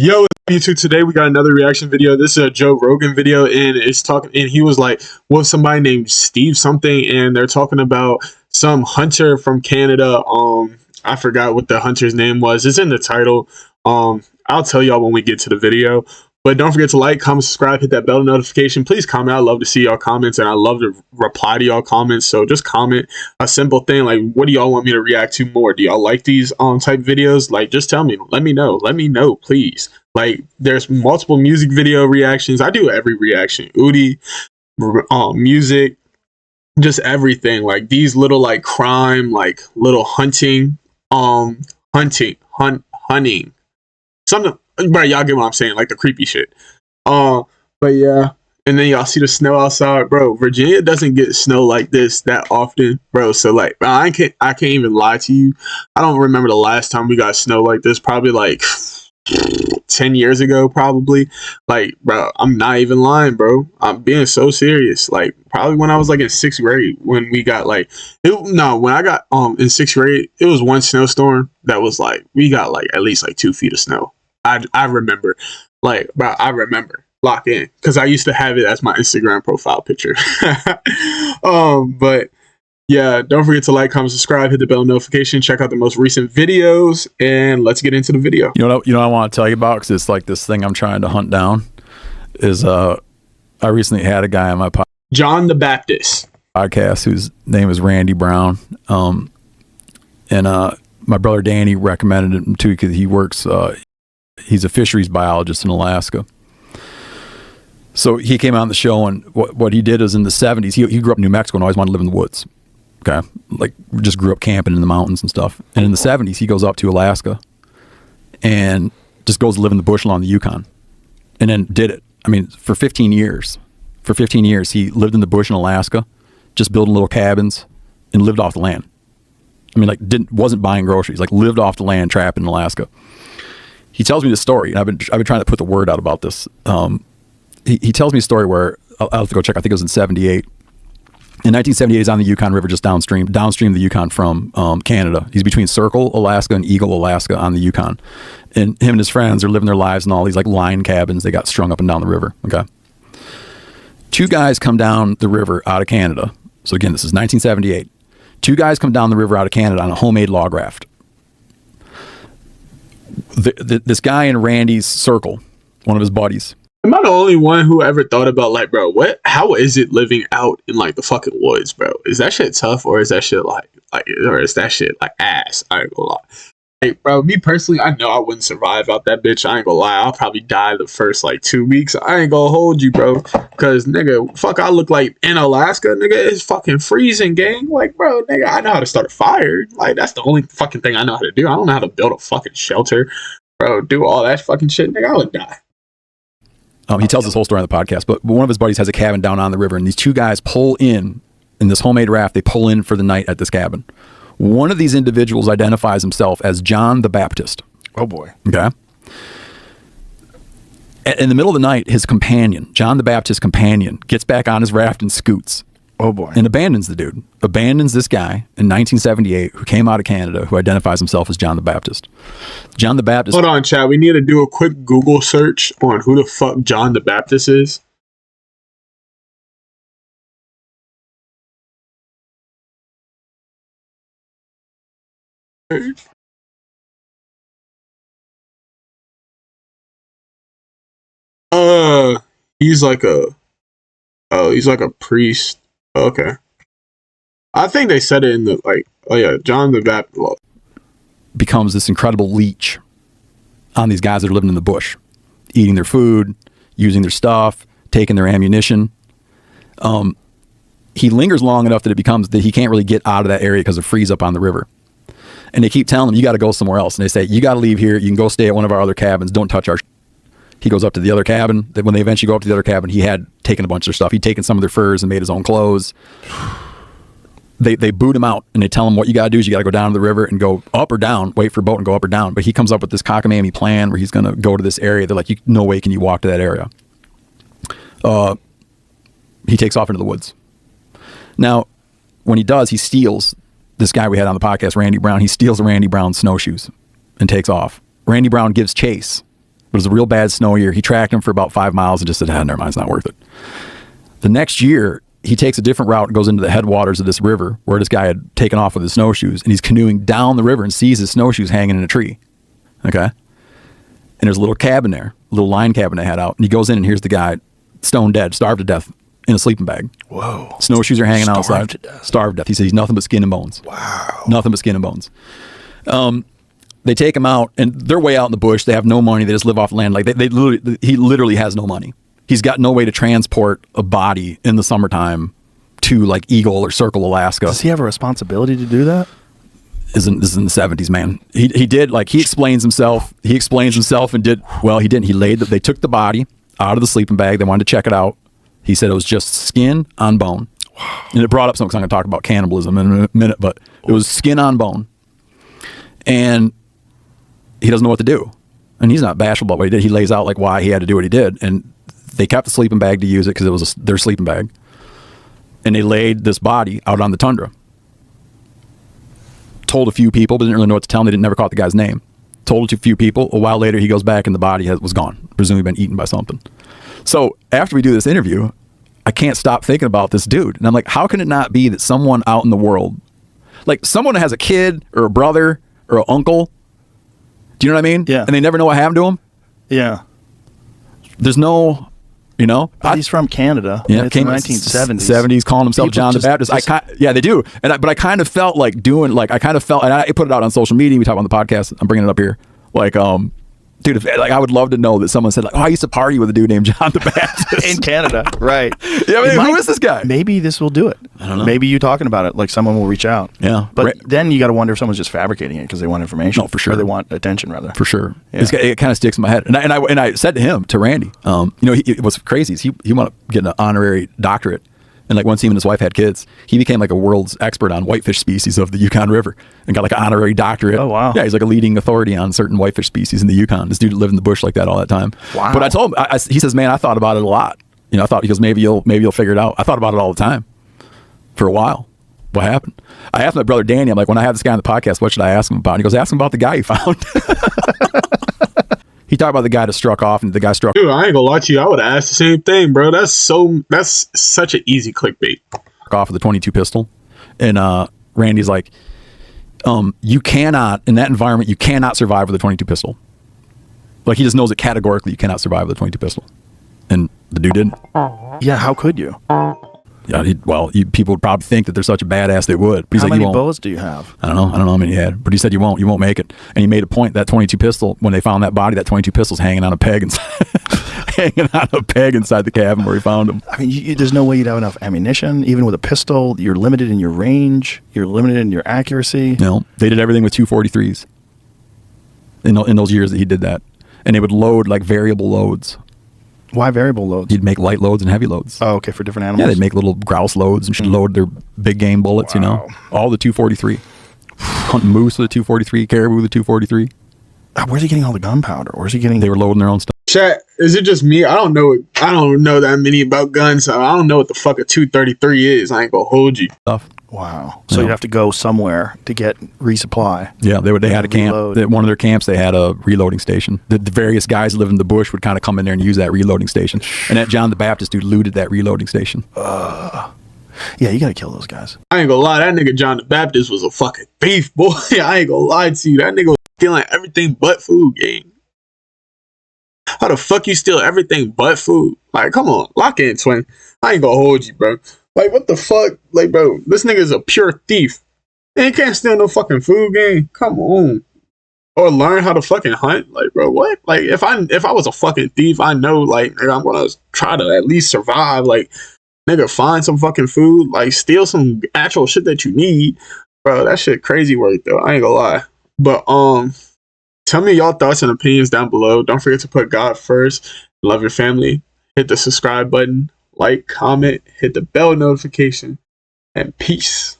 Yo, YouTube. Today we got another reaction video. This is a Joe Rogan video, and it's talking. And he was like, "Well, somebody named Steve something," and they're talking about some hunter from Canada. I forgot what the hunter's name was. It's in the title. I'll tell y'all when we get to the video. But don't forget to like, comment, subscribe, hit that bell notification. Please comment. I love to see y'all comments, and I love to reply to y'all comments. So just comment a simple thing like, what do y'all want me to react to more? Do y'all like these type videos? Like, just tell me. Let me know. Let me know, please. Like, there's multiple music video reactions. I do every reaction. Udi, music, just everything. Like these little like crime, like little hunting, hunting. Something. Bro, y'all get what I'm saying, like the creepy shit. But yeah, and then y'all see the snow outside, bro. Virginia doesn't get snow like this that often, bro. So like, I can't even lie to you. I don't remember the last time we got snow like this. Probably like 10 years ago, probably. Like, bro, I'm not even lying, bro. I'm being so serious. Like, probably when I was like in 6th grade, when we got like, when I got in 6th grade, it was one snowstorm that was like, we got like at least like 2 feet of snow. I remember, like, bro, I remember, lock in, because I used to have it as my Instagram profile picture. But yeah, don't forget to like, comment, subscribe, hit the bell notification, check out the most recent videos, and let's get into the video. You know what I want to tell you about, because it's like this thing I'm trying to hunt down, is I recently had a guy on my John the Baptist podcast whose name is Randy Brown, and my brother Danny recommended him too, because he works, he's a fisheries biologist in Alaska. So he came on the show, and what he did is in the 70s, he grew up in New Mexico and always wanted to live in the woods. Okay. Like, just grew up camping in the mountains and stuff. And in the 70s, he goes up to Alaska and just goes to live in the bush along the Yukon, and then did it. I mean, for 15 years. For 15 years, he lived in the bush in Alaska, just building little cabins, and lived off the land. I mean, like, wasn't buying groceries, like lived off the land, trapped in Alaska. He tells me this story, and I've been trying to put the word out about this. He tells me a story where I'll have to go check. I think it was in '78. In 1978, he's on the Yukon River, just downstream the Yukon from Canada. He's between Circle, Alaska, and Eagle, Alaska, on the Yukon. And him and his friends are living their lives in all these like line cabins they got strung up and down the river. Okay. 2 guys come down the river out of Canada. So again, this is 1978. 2 guys come down the river out of Canada on a homemade log raft. This guy in Randy's circle, one of his buddies. Am I the only one who ever thought about, like, bro, how is it living out in like the fucking woods, bro? Is that shit tough, or is that shit or is that shit like ass? I ain't gonna lie. Like, bro, me personally, I know I wouldn't survive out that bitch. I ain't gonna lie. I'll probably die the first like 2 weeks. I ain't gonna hold you, bro. Cause nigga, fuck, I look like in Alaska, nigga, it's fucking freezing, gang. Like, bro, nigga, I know how to start a fire. Like, that's the only fucking thing I know how to do. I don't know how to build a fucking shelter, bro. Do all that fucking shit, nigga, I would die. He tells this whole story on the podcast, but one of his buddies has a cabin down on the river, and these 2 guys pull in this homemade raft. They pull in for the night at this cabin. One of these individuals identifies himself as John the Baptist. Oh boy. Okay. In the middle of the night, his companion, John the Baptist's companion, gets back on his raft and scoots. Oh boy. And abandons the dude. Abandons this guy in 1978 who came out of Canada, who identifies himself as John the Baptist. John the Baptist. Hold on, Chad. We need to do a quick Google search on who the fuck John the Baptist is. He's like a priest. Okay. I think they said it in the, like, oh yeah, John the Baptist becomes this incredible leech on these guys that are living in the bush, eating their food, using their stuff, taking their ammunition. He lingers long enough that it becomes that he can't really get out of that area because of freeze up on the river. And they keep telling him, you got to go somewhere else. And they say, you got to leave here. You can go stay at one of our other cabins. Don't touch our He goes up to the other cabin. That when they eventually go up to the other cabin, he had taken a bunch of their stuff. He'd taken some of their furs and made his own clothes. They boot him out, and they tell him, what you got to do is you got to go down to the river and go up or down, wait for a boat and go up or down. But he comes up with this cockamamie plan where he's going to go to this area. They're like, no way can you walk to that area. He takes off into the woods. Now, when he does, he steals this guy we had on the podcast, Randy Brown. He steals Randy Brown's snowshoes and takes off. Randy Brown gives chase It was a real bad snow year. He tracked him for about 5 miles and just said, never mind, it's not worth it. The next year, he takes a different route and goes into the headwaters of this river where this guy had taken off with his snowshoes, and he's canoeing down the river and sees his snowshoes hanging in a tree. Okay? And there's a little cabin there, a little line cabin they had out. And he goes in and here's the guy stone dead, starved to death in a sleeping bag. Whoa. Snowshoes are hanging Starved outside. to death. Starved to death. He said he's nothing but skin and bones. Wow. Nothing but skin and bones. They take him out, and they're way out in the bush. They have no money. They just live off land. Like he literally has no money. He's got no way to transport a body in the summertime to like Eagle or Circle, Alaska. Does he have a responsibility to do that? This is in the 70s, man. He did, like, he explains himself. He explains himself and did, well, he didn't. They took the body out of the sleeping bag. They wanted to check it out. He said it was just skin on bone. Wow. And it brought up something, because I'm going to talk about cannibalism in a minute, but it was skin on bone. And he doesn't know what to do. And he's not bashful about what he did. He lays out like why he had to do what he did. And they kept the sleeping bag to use it because it was their sleeping bag. And they laid this body out on the tundra. Told a few people, but didn't really know what to tell them. They never caught the guy's name. Told it to a few people. A while later, he goes back and the body was gone. Presumably been eaten by something. So after we do this interview, I can't stop thinking about this dude. And I'm like, how can it not be that someone out in the world, like someone that has a kid or a brother or an uncle, do you know what I mean? Yeah. And they never know what happened to him? Yeah. There's no... You know, but he's from Canada. Yeah, it's the 1970s. 70s, calling himself People John the Baptist. Yeah, they do. But I kind of felt like and I put it out on social media. We talk on the podcast. I'm bringing it up here. Like, dude, I would love to know that someone said, like, oh, I used to party with a dude named John the Baptist in Canada, right? Yeah, I mean, who is this guy? Maybe this will do it. I don't know. Maybe you talking about it, like someone will reach out. Yeah, but then you got to wonder if someone's just fabricating it because they want information. No, for sure. Or they want attention, rather. For sure. Yeah. It kind of sticks in my head. And I said to Randy, you know, what's crazy is he wanted to get an honorary doctorate. And like once he and his wife had kids, he became like a world's expert on whitefish species of the Yukon River and got like an honorary doctorate. Oh, wow. Yeah, he's like a leading authority on certain whitefish species in the Yukon. This dude lived in the bush like that all that time. Wow. But I told him, he says, man, I thought about it a lot. You know, he goes, maybe you'll figure it out. I thought about it all the time for a while. What happened? I asked my brother Danny, I'm like, when I have this guy on the podcast, what should I ask him about? And he goes, ask him about the guy you found. He talked about the guy that struck off, and the guy struck. Dude, I ain't gonna lie to you. I would ask the same thing, bro. That's such an easy clickbait. Off of the 22 pistol, and Randy's like, you cannot, in that environment, you cannot survive with a 22 pistol. Like, he just knows it categorically, you cannot survive with a 22 pistol, and the dude didn't. Yeah, how could you? Yeah, people would probably think that they're such a badass they would. But he's how like, many you won't. bullets do you have? I don't know how many he had, but he said you won't make it. And he made a point that 22 pistol, when they found that body, that 22 pistol's hanging on a peg inside, the cabin where he found him. I mean, there's no way you'd have enough ammunition, even with a pistol. You're limited in your range. You're limited in your accuracy. No, they did everything with 243s in those years that he did that, and they would load like variable loads. Why variable loads? You'd make light loads and heavy loads. Oh, okay, for different animals? Yeah, they'd make little grouse loads and should load their big game bullets, you know. All the 243. Hunting moose with a 243, caribou with a 243. Where's he getting all the gunpowder? Where's he getting... They were loading their own stuff. Chat, is it just me? I don't know that many about guns, so I don't know what the fuck a 233 is. I ain't gonna hold you. Stuff. Wow. So you'd have to go somewhere to get resupply. Yeah, they had a camp. At one of their camps, they had a reloading station. The various guys that live in the bush would kind of come in there and use that reloading station. And that John the Baptist dude looted that reloading station. Yeah, you got to kill those guys. I ain't gonna lie, that nigga John the Baptist was a fucking thief, boy. I ain't gonna lie to you. That nigga was stealing everything but food, gang. How the fuck you steal everything but food? Like, come on, lock in, twin. I ain't gonna hold you, bro. Like, what the fuck? Like, bro, this nigga's a pure thief. And he can't steal no fucking food, gang. Come on. Or learn how to fucking hunt. Like, bro, what? Like, if I was a fucking thief, I know, like, nigga, I'm gonna try to at least survive. Like, nigga, find some fucking food. Like, steal some actual shit that you need. Bro, that shit crazy work, though. I ain't gonna lie. But, tell me y'all thoughts and opinions down below. Don't forget to put God first. Love your family. Hit the subscribe button. Like, comment, hit the bell notification, and peace.